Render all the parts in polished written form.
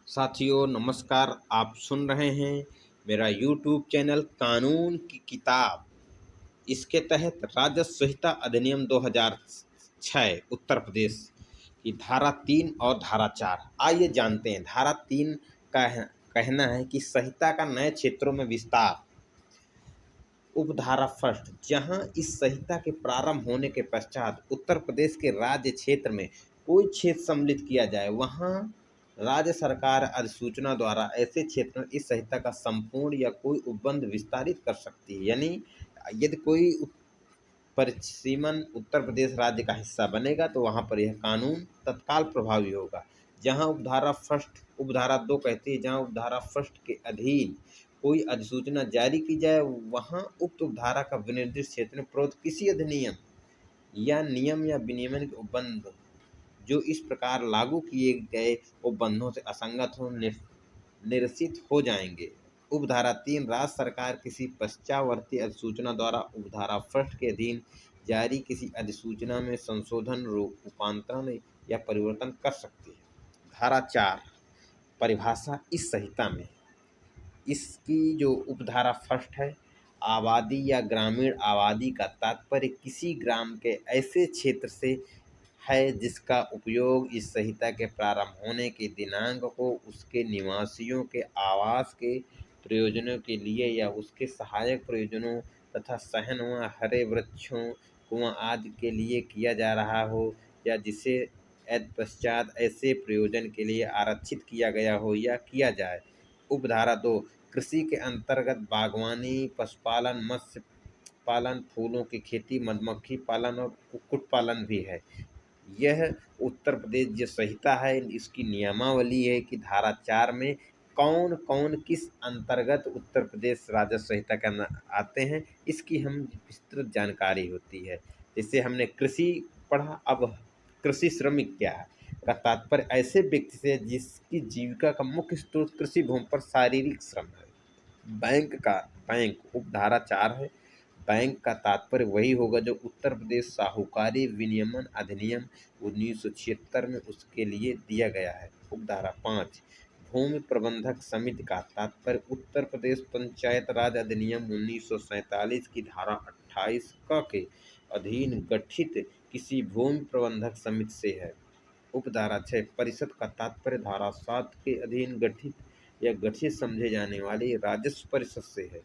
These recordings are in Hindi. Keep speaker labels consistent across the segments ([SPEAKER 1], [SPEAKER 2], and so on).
[SPEAKER 1] साथियों नमस्कार। आप सुन रहे हैं मेरा यूट्यूब चैनल कानून की किताब। इसके तहत राजस्व संहिता अधिनियम 2006 उत्तर प्रदेश की धारा 3 और धारा 4। आइए जानते हैं। धारा 3 का कहना है कि संहिता का नए क्षेत्रों में विस्तार। उपधारा फर्स्ट, जहां इस संहिता के प्रारंभ होने के पश्चात उत्तर प्रदेश के राज्य क्षेत्र में कोई क्षेत्र सम्मिलित किया जाए, वहां राज्य सरकार अधिसूचना द्वारा ऐसे क्षेत्र में इस संहिता का संपूर्ण या कोई उपबंध विस्तारित कर सकती है। यानी यदि कोई परिसीमन उत्तर प्रदेश राज्य का हिस्सा बनेगा तो वहां पर यह कानून तत्काल प्रभावी होगा। जहां उपधारा 2 कहती है, जहां उपधारा फर्स्ट के अधीन कोई अधिसूचना जारी की जाए, वहां उक्त उपधारा का विनिर्दिष्ट क्षेत्र में प्रयुक्त किसी अधिनियम या नियम या विनियमन के उपबंध जो इस प्रकार लागू किए गए उपबंधों से असंगत हो निरसित हो जाएंगे। उपधारा 3, राज्य सरकार किसी पश्चावर्ती अधिसूचना द्वारा उपधारा फर्स्ट के अधीन जारी किसी अधिसूचना में संशोधन, रूपांतरण या परिवर्तन कर सकती है। धारा 4, परिभाषा। इस संहिता में इसकी जो उपधारा फर्स्ट है, आबादी या ग्रामीण आबादी का तात्पर्य किसी ग्राम के ऐसे क्षेत्र से है जिसका उपयोग इस संहिता के प्रारंभ होने के दिनांक को उसके निवासियों के आवास के प्रयोजनों के लिए या उसके सहायक प्रयोजनों तथा शयन व हरे वृक्षों, कुआं आदि के लिए किया जा रहा हो, या जिसे तत्पश्चात ऐसे प्रयोजन के लिए आरक्षित किया गया हो या किया जाए। उपधारा 2, कृषि के अंतर्गत बागवानी, पशुपालन, मत्स्य पालन, फूलों की खेती, मधुमक्खी पालन और कुक्कुट पालन भी है। यह उत्तर प्रदेश जो संहिता है, इसकी नियमावली है कि धारा 4 में कौन कौन किस अंतर्गत उत्तर प्रदेश राजस्व संहिता के अंदर आते हैं, इसकी हम विस्तृत जानकारी होती है। जैसे हमने कृषि पढ़ा, अब कृषि श्रमिक क्या है का तात्पर्य ऐसे व्यक्ति से जिसकी जीविका का मुख्य स्रोत कृषि भूमि पर शारीरिक श्रम है। बैंक उपधारा 4 है। बैंक का तात्पर्य वही होगा जो उत्तर प्रदेश साहूकारी विनियमन अधिनियम 1976 में उसके लिए दिया गया है। उपधारा 5, भूमि प्रबंधक समिति का तात्पर्य उत्तर प्रदेश पंचायत राज अधिनियम 1947 की धारा 28 क के अधीन गठित किसी भूमि प्रबंधक समिति से है। उपधारा 6, परिषद का तात्पर्य धारा 7 के अधीन गठित या गठित समझे जाने वाली राजस्व परिषद से है।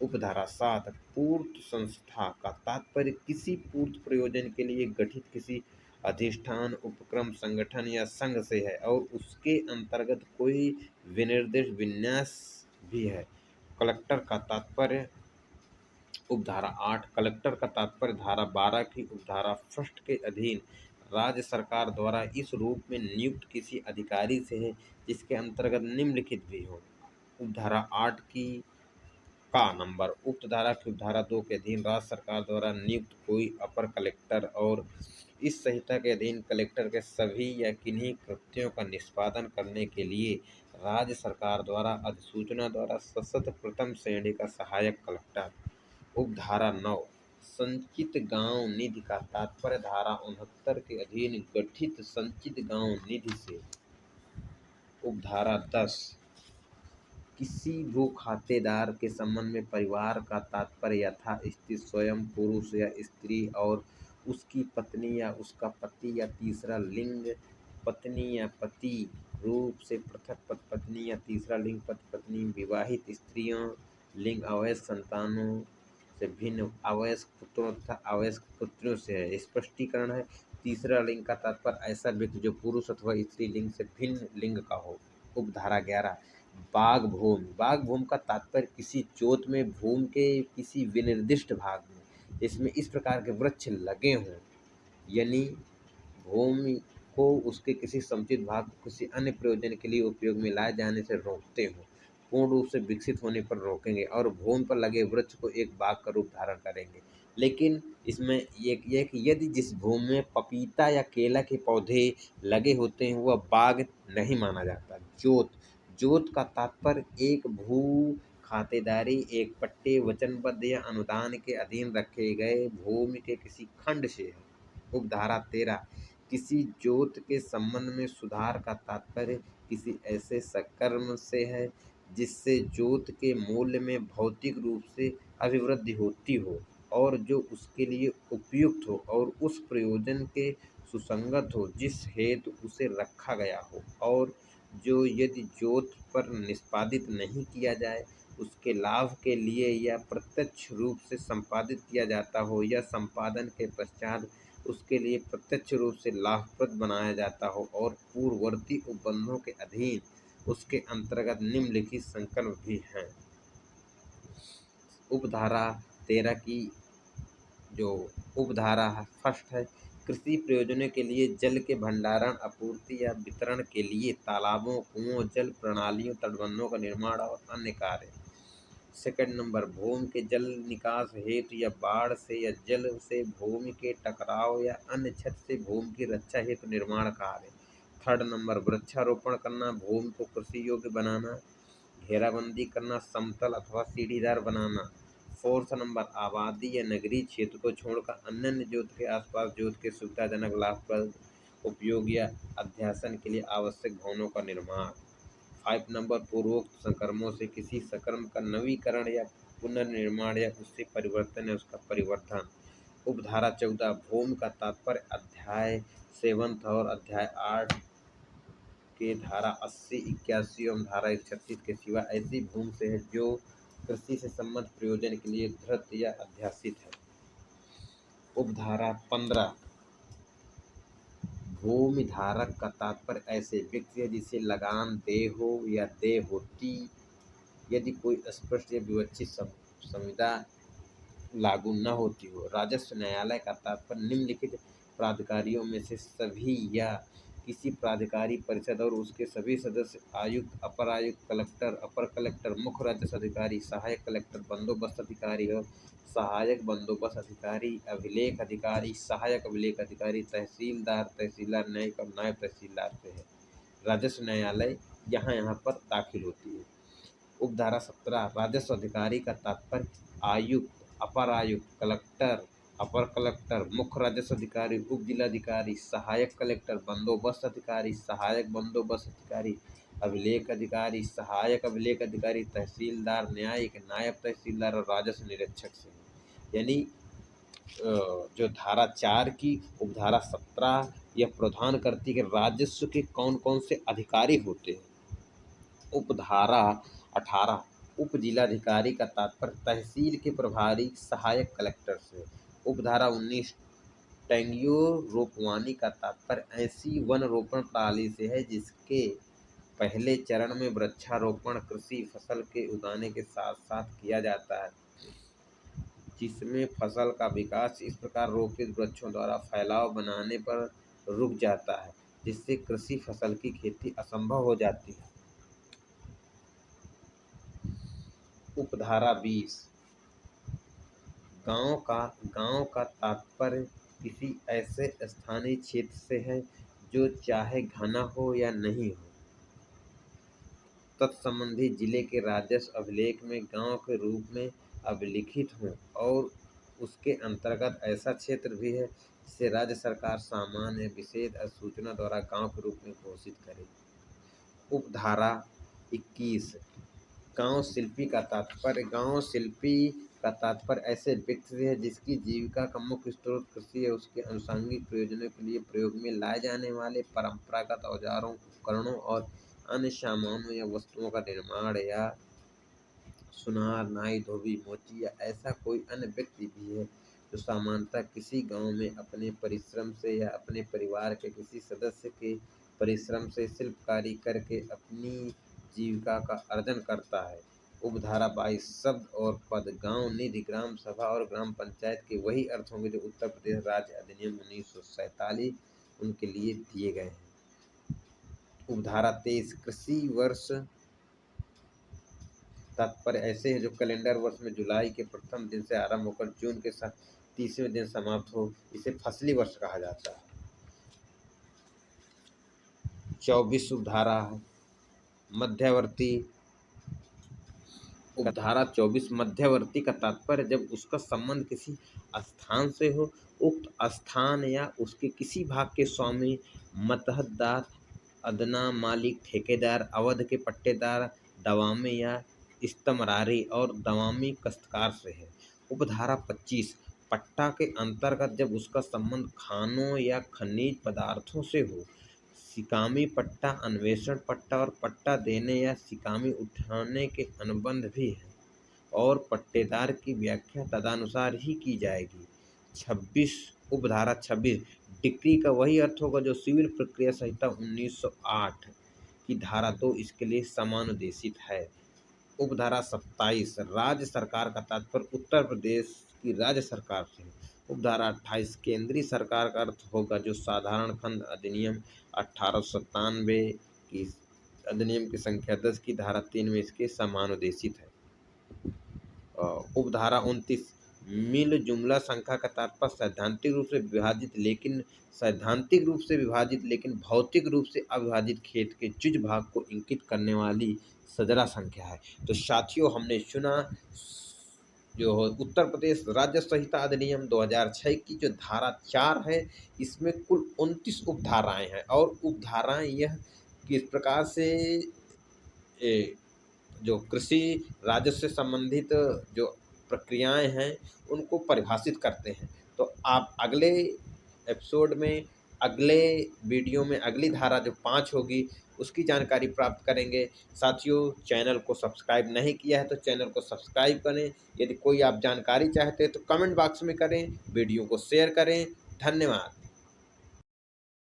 [SPEAKER 1] उपधारा 7, पूर्त संस्था का तात्पर्य किसी पूर्त प्रयोजन के लिए गठित किसी अधिष्ठान, उपक्रम, संगठन या संघ से है और उसके अंतर्गत कोई विनिर्दिष्ट विन्यास भी है। कलेक्टर का तात्पर्य उपधारा 8, कलेक्टर का तात्पर्य धारा 12 की उपधारा फर्स्ट के अधीन राज्य सरकार द्वारा इस रूप में नियुक्त किसी अधिकारी से है जिसके अंतर्गत निम्नलिखित भी हो। उपधारा 8 की का नंबर, उक्त धारा की उपधारा 2 के अधीन राज्य सरकार द्वारा नियुक्त कोई अपर कलेक्टर और इस संहिता के अधीन कलेक्टर के सभी या किन्हीं कृत्यों का निष्पादन करने के लिए राज्य सरकार द्वारा अधिसूचना द्वारा सशर्त प्रथम श्रेणी का सहायक कलेक्टर। उपधारा 9, संचित गांव निधि का तात्पर्य धारा 69 के अधीन गठित संचित गांव निधि से। उपधारा 10, किसी भू खातेदार के संबंध में परिवार का तात्पर्य यथास्थिति स्वयं पुरुष या स्त्री और उसकी पत्नी या उसका पति या तीसरा लिंग, पत्नी या पति रूप से पृथक पत्नी या तीसरा लिंग पति पत्नी, विवाहित स्त्रियों, लिंग अवयस्क संतानों से भिन्न अवयस्क पुत्रों तथा अवयस्क पुत्रियों से है। स्पष्टीकरण है, तीसरा लिंग का तात्पर्य ऐसा व्यक्ति जो पुरुष अथवा स्त्री लिंग से भिन्न लिंग का हो। उपधारा 11, बाग भूमि। बाग भूमि का तात्पर्य किसी जोत में भूमि के किसी विनिर्दिष्ट भाग में इसमें इस प्रकार के वृक्ष लगे हों, यानी भूमि को उसके किसी समुचित भाग को किसी अन्य प्रयोजन के लिए उपयोग में लाए जाने से रोकते हों, पूर्ण रूप से विकसित होने पर रोकेंगे और भूमि पर लगे वृक्ष को एक बाग का रूप धारण करेंगे। लेकिन इसमें ये कि यदि जिस भूमि में पपीता या केला के पौधे लगे होते हैं वह बाग नहीं माना जाता। जोत का तात्पर्य एक भू खातेदारी, एक पट्टे, वचनबद्ध या अनुदान के अधीन रखे गए भूमि के किसी खंड से है। उपधारा 13, किसी जोत के संबंध में सुधार का तात्पर्य किसी ऐसे सकर्म से है जिससे जोत के मूल्य में भौतिक रूप से अभिवृद्धि होती हो और जो उसके लिए उपयुक्त हो और उस प्रयोजन के सुसंगत हो जिस हेतु उसे रखा गया हो, और जो यदि जोत पर निष्पादित नहीं किया जाए उसके लाभ के लिए या प्रत्यक्ष रूप से संपादित किया जाता हो या संपादन के पश्चात उसके लिए प्रत्यक्ष रूप से लाभप्रद बनाया जाता हो और पूर्ववर्ती उपबंधों के अधीन उसके अंतर्गत निम्नलिखित संकल्प भी हैं। उपधारा 13 की जो उपधारा है फर्स्ट है, कृषि प्रयोजनों के लिए जल के भंडारण, आपूर्ति या वितरण के लिए तालाबों, कुओं, जल प्रणालियों, तटबंधों का निर्माण और अन्य कार्य। सेकंड नंबर, भूमि के जल निकास हेतु या बाढ़ से या जल से भूमि के टकराव या अन्य क्षति से भूमि की रक्षा हेतु निर्माण कार्य। थर्ड नंबर, वृक्षारोपण करना, भूमि को कृषि योग्य बनाना, घेराबंदी करना, समतल अथवा सीढ़ीदार बनाना। फोर्थ नंबर, आबादी या नगरीय क्षेत्र को छोड़कर अन्य जोत के आसपास जोत के सुविधाजनक लाभप्रद उपयोग या अध्यासन के लिए आवश्यक भवनों का निर्माण। 5 नंबर, पूर्वोक्त संक्रमणों से किसी संक्रम का नवीकरण या पुनर्निर्माण या उससे परिवर्तन या उसका परिवर्धन। उपधारा 14, भूमि का तात्पर्य अध्याय 7 और अध्याय 8 के धारा 80, 81 एवं धारा 136 के सिवा ऐसी भूमि से है जो कृषि से संबद्ध प्रयोजन के लिए धृत या अध्यासित है। उपधारा 15, भूमि धारक का तात्पर्य ऐसे व्यक्ति है जिसे लगान देय हो या देय होती यदि कोई स्पष्ट या विवक्षित संविदा लागू न होती हो। राजस्व न्यायालय का तात्पर्य निम्नलिखित प्राधिकारियों में से सभी या किसी प्राधिकारी परिषद और उसके सभी सदस्य, आयुक्त, अपर आयुक्त, कलेक्टर, अपर कलेक्टर, मुख्य राजस्व अधिकारी, सहायक कलेक्टर, बंदोबस्त अधिकारी और सहायक बंदोबस्त अधिकारी, अभिलेख अधिकारी, सहायक अभिलेख अधिकारी, तहसीलदार, तहसीलदार न्यायिक और नायब तहसीलदार से है। राजस्व न्यायालय यहाँ पर दाखिल होती है। उपधारा 17, राजस्व अधिकारी का तात्पर्य आयुक्त, अपर आयुक्त, कलेक्टर, अपर कलेक्टर, मुख्य राजस्व अधिकारी, उप जिलाधिकारी, सहायक कलेक्टर, बंदोबस्त अधिकारी, सहायक बंदोबस्त अधिकारी, अभिलेख अधिकारी, सहायक अभिलेख अधिकारी, तहसीलदार न्यायिक, नायब तहसीलदार और राजस्व निरीक्षक से है। यानी जो धारा 4 की उपधारा 17 यह प्रदान करती है कि राजस्व के कौन कौन से अधिकारी होते हैं। उपधारा 18, उप जिलाधिकारी का तात्पर्य तहसील के प्रभारी सहायक कलेक्टर से। उपधारा 19, टेंगियो रोपवानी का तात्पर्य ऐसी वन रोपण प्रणाली से है जिसके पहले चरण में वृक्षारोपण कृषि फसल के उगाने के साथ साथ किया जाता है, जिसमें फसल का विकास इस प्रकार रोपित वृक्षों द्वारा फैलाव बनाने पर रुक जाता है जिससे कृषि फसल की खेती असंभव हो जाती है। उपधारा 20, गांव का तात्पर्य किसी ऐसे स्थानीय क्षेत्र से है जो चाहे घना हो या नहीं हो, तत्संबंधी जिले के राजस्व अभिलेख में गांव के रूप में अभिलिखित हों और उसके अंतर्गत ऐसा क्षेत्र भी है जिसे राज्य सरकार सामान्य विशेष अधिसूचना द्वारा गांव के रूप में घोषित करे। उपधारा 21, गांव शिल्पी का तात्पर्य ऐसे व्यक्ति से है जिसकी जीविका का मुख्य स्रोत कृषि है, उसके आनुषंगिक प्रयोजनों के लिए प्रयोग में लाए जाने वाले परंपरागत औजारों, उपकरणों और अन्य सामानों या वस्तुओं का निर्माण या सुनार, नाई, धोबी, मोची या ऐसा कोई अन्य व्यक्ति भी है जो सामान्यतः किसी गांव में अपने परिश्रम से या अपने परिवार के किसी सदस्य के परिश्रम से शिल्पकारी करके अपनी जीविका का अर्जन करता है। उपधारा 22, शब्द और पद गांव निधि, ग्राम सभा और ग्राम पंचायत के वही अर्थ होंगे जो उत्तर प्रदेश राज्य अधिनियम 1947 उनके लिए दिए गए हैं। उपधारा 23, कृषि वर्ष तात्पर्य ऐसे है जो कैलेंडर वर्ष में जुलाई के प्रथम दिन से आरंभ होकर जून के 30वें दिन समाप्त हो, इसे फसली वर्ष कहा जाता है। 24 उपधारा है मध्यावर्ती उपधारा 24 मध्यवर्ती का तात्पर्य जब उसका संबंध किसी स्थान से हो, उक्त स्थान या उसके किसी भाग के स्वामी, मतहतदार, अदना मालिक, ठेकेदार, अवध के पट्टेदार, दवामी या इस्तमरारी और दवामी काश्तकार से है। उपधारा 25 पट्टा के अंतर्गत जब उसका संबंध खानों या खनिज पदार्थों से हो, सिकामी पट्टा, अन्वेषण पट्टा और पट्टा देने या सिकामी उठाने के अनुबंध भी हैं और पट्टेदार की व्याख्या तदनुसार ही की जाएगी। 26 उपधारा 26 डिक्री का वही अर्थ होगा जो सिविल प्रक्रिया संहिता 1908 की धारा 2 इसके लिए समानुदेशित है। उपधारा 27 राज्य सरकार का तात्पर्य उत्तर प्रदेश की राज्य सरकार से है। उपधारा 28 केंद्रीय सरकार का अर्थ होगा जो साधारण खंड अधिनियम 1897 की अधिनियम की संख्या 10 की धारा 3 में इसके समानुदेशित है। उपधारा 29 मिल जुमला संख्या का तात्पर्य सैद्धांतिक रूप से विभाजित लेकिन भौतिक रूप से अविभाजित खेत के जिस भाग को इंगित करने वाली सजरा संख्या है। तो साथियों, हमने सुना जो उत्तर प्रदेश राज्य संहिता अधिनियम 2006 की जो धारा 4 है, इसमें कुल 29 उपधाराएं हैं और उपधाराएं यह किस प्रकार से जो कृषि राजस्व से संबंधित जो प्रक्रियाएं हैं उनको परिभाषित करते हैं। तो आप अगले एपिसोड में, अगले वीडियो में अगली धारा जो 5 होगी उसकी जानकारी प्राप्त करेंगे। साथियों, चैनल को सब्सक्राइब नहीं किया है तो चैनल को सब्सक्राइब करें। यदि कोई आप जानकारी चाहते हैं तो कमेंट बॉक्स में करें, वीडियो को शेयर करें। धन्यवाद।